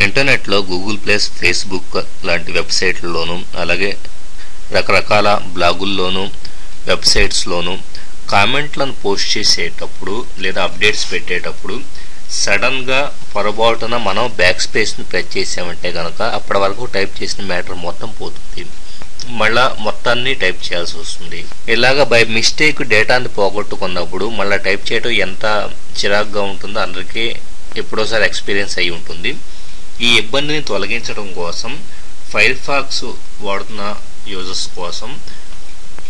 ఇంటర్నెట్లో Google plus, Facebook లాంటి వెబ్సైట్లలోనూ, అలాగే రకరకాల బ్లాగుల్లోనూ, వెబ్సైట్స్లోనూ కామెంట్లను పోస్ట్ చేసేటప్పుడు లేదా అప్డేట్స్ పెట్టేటప్పుడు సడన్గా పొరపాటున మనం బ్యాక్ స్పేస్ని ప్రెస్ చేసామంటే కనుక అప్పటి వరకు టైప్ చేసిన మ్యాటర్ మొత్తం పోతుంది. మళ్ళా మొత్తాన్ని టైప్ చేయాల్సి వస్తుంది. ఇలాగ బై మిస్టేక్ డేటాని పోగొట్టుకున్నప్పుడు మళ్ళీ టైప్ చేయడం ఎంత చిరాగ్గా ఉంటుందో అందరికీ ఎప్పుడోసారి ఎక్స్పీరియన్స్ అయి ఉంటుంది. ఈ ఇబ్బందిని తొలగించడం కోసం ఫైర్ ఫాక్స్ వాడుతున్న యూజర్స్ కోసం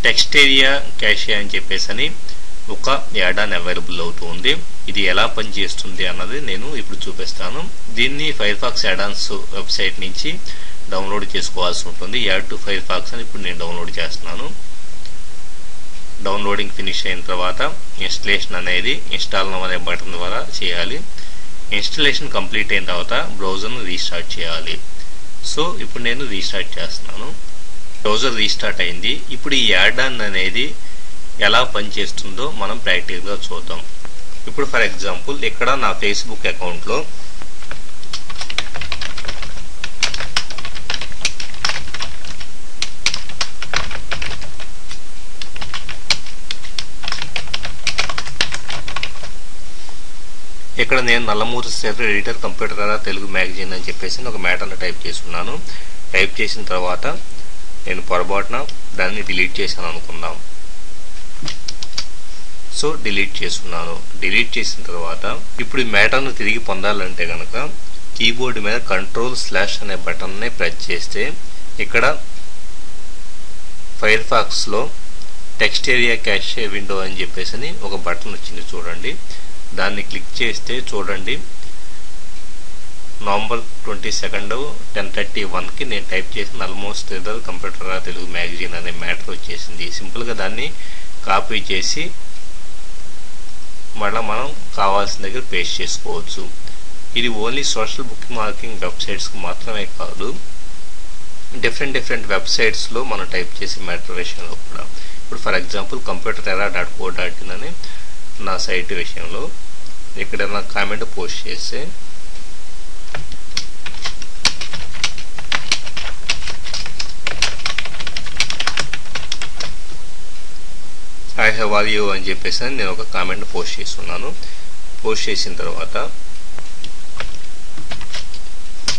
టెక్స్టేరియా క్యాషే అని చెప్పేసి ఒక యాడాన్ అవైలబుల్ అవుతుంది. ఇది ఎలా పనిచేస్తుంది అన్నది నేను ఇప్పుడు చూపిస్తాను. దీన్ని ఫైర్ ఫాక్స్ యాడాన్స్ వెబ్సైట్ నుంచి డౌన్లోడ్ చేసుకోవాల్సి ఉంటుంది. యాడ్ టు ఫైర్ ఫాక్స్ అని ఇప్పుడు నేను డౌన్లోడ్ చేస్తున్నాను. డౌన్లోడింగ్ ఫినిష్ అయిన తర్వాత ఇన్స్టలేషన్ అనేది ఇన్స్టాల్ నౌ అనే బటన్ ద్వారా చేయాలి. ఇన్స్టలేషన్ కంప్లీట్ అయిన తర్వాత బ్రౌజర్ను రీస్టార్ట్ చేయాలి. సో ఇప్పుడు నేను రీస్టార్ట్ చేస్తున్నాను. బ్రౌజర్ రీస్టార్ట్ అయింది. ఇప్పుడు ఈ యాడాన్ అనేది ఎలా పనిచేస్తుందో మనం ప్రాక్టికల్గా చూద్దాం. ఇప్పుడు ఫర్ ఎగ్జాంపుల్ ఇక్కడ నా ఫేస్బుక్ అకౌంట్లో ఇక్కడ నేను నల్లమూరి శ్రీధర్ ఎడిటర్ కంప్యూటర్ ద్వారా తెలుగు మ్యాగజైన్ అని చెప్పేసి ఒక మ్యాటర్ని టైప్ చేసుకున్నాను. టైప్ చేసిన తర్వాత నేను పొరపాటున దాన్ని డిలీట్ చేశాను అనుకుందాం. సో డిలీట్ చేసుకున్నాను. డిలీట్ చేసిన తర్వాత ఇప్పుడు ఈ మ్యాటర్ను తిరిగి పొందాలంటే కనుక కీబోర్డ్ మీద కంట్రోల్/ అనే బటన్ని ప్రెస్ చేస్తే ఇక్కడ ఫైర్ ఫాక్స్లో టెక్స్టేరియా క్యాషే విండో అని చెప్పేసి ఒక బటన్ వచ్చింది చూడండి. దాన్ని క్లిక్ చేస్తే చూడండి నవంబర్ 22, 10:31కి నేను టైప్ చేసిన ఆల్మోస్ట్ కంప్యూటర్ తెలుగు మ్యాగజైన్ అనే మ్యాటర్ వచ్చేసింది. సింపుల్గా దాన్ని కాపీ చేసి మళ్ళీ మనం కావాల్సిన దగ్గర పేస్ట్ చేసుకోవచ్చు. ఇది ఓన్లీ సోషల్ బుక్ మార్కింగ్ వెబ్సైట్స్కి మాత్రమే కాదు, డిఫరెంట్ వెబ్సైట్స్లో మనం టైప్ చేసే మ్యాటర్ విషయంలో కూడా. ఇప్పుడు ఫర్ ఎగ్జాంపుల్ computerera.co.in అని నా సైట్ విషయంలో ఎక్కడైనా కామెంట్ పోస్ట్ చేస్తే ఐ హ్యావ్ ఆర్ యూ అని చెప్పేసి నేను ఒక కామెంట్ పోస్ట్ చేస్తున్నాను. పోస్ట్ చేసిన తర్వాత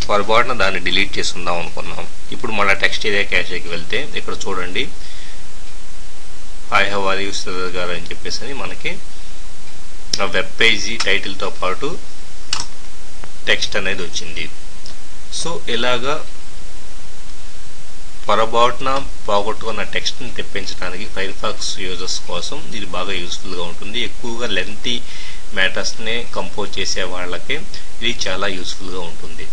పొరపాటున దాన్ని డిలీట్ చేసుకుందాం అనుకున్నాం. ఇప్పుడు మళ్ళీ టెక్స్టేరియా క్యాషేకి వెళ్తే ఇక్కడ చూడండి I have are you Sridhar garu అని చెప్పేసి మనకి వెబ్ పేజీ టైటిల్తో పాటు టెక్స్ట్ అనేది వచ్చింది. సో ఇలాగా పొరపాటున పోగొట్టుకున్న టెక్స్ట్ని తెప్పించడానికి ఫైర్ ఫాక్స్ యూజర్స్ కోసం ఇది బాగా యూస్ఫుల్గా ఉంటుంది. ఎక్కువగా లెంతీ మ్యాటర్స్ని కంపోజ్ చేసే వాళ్ళకి ఇది చాలా యూస్ఫుల్గా ఉంటుంది.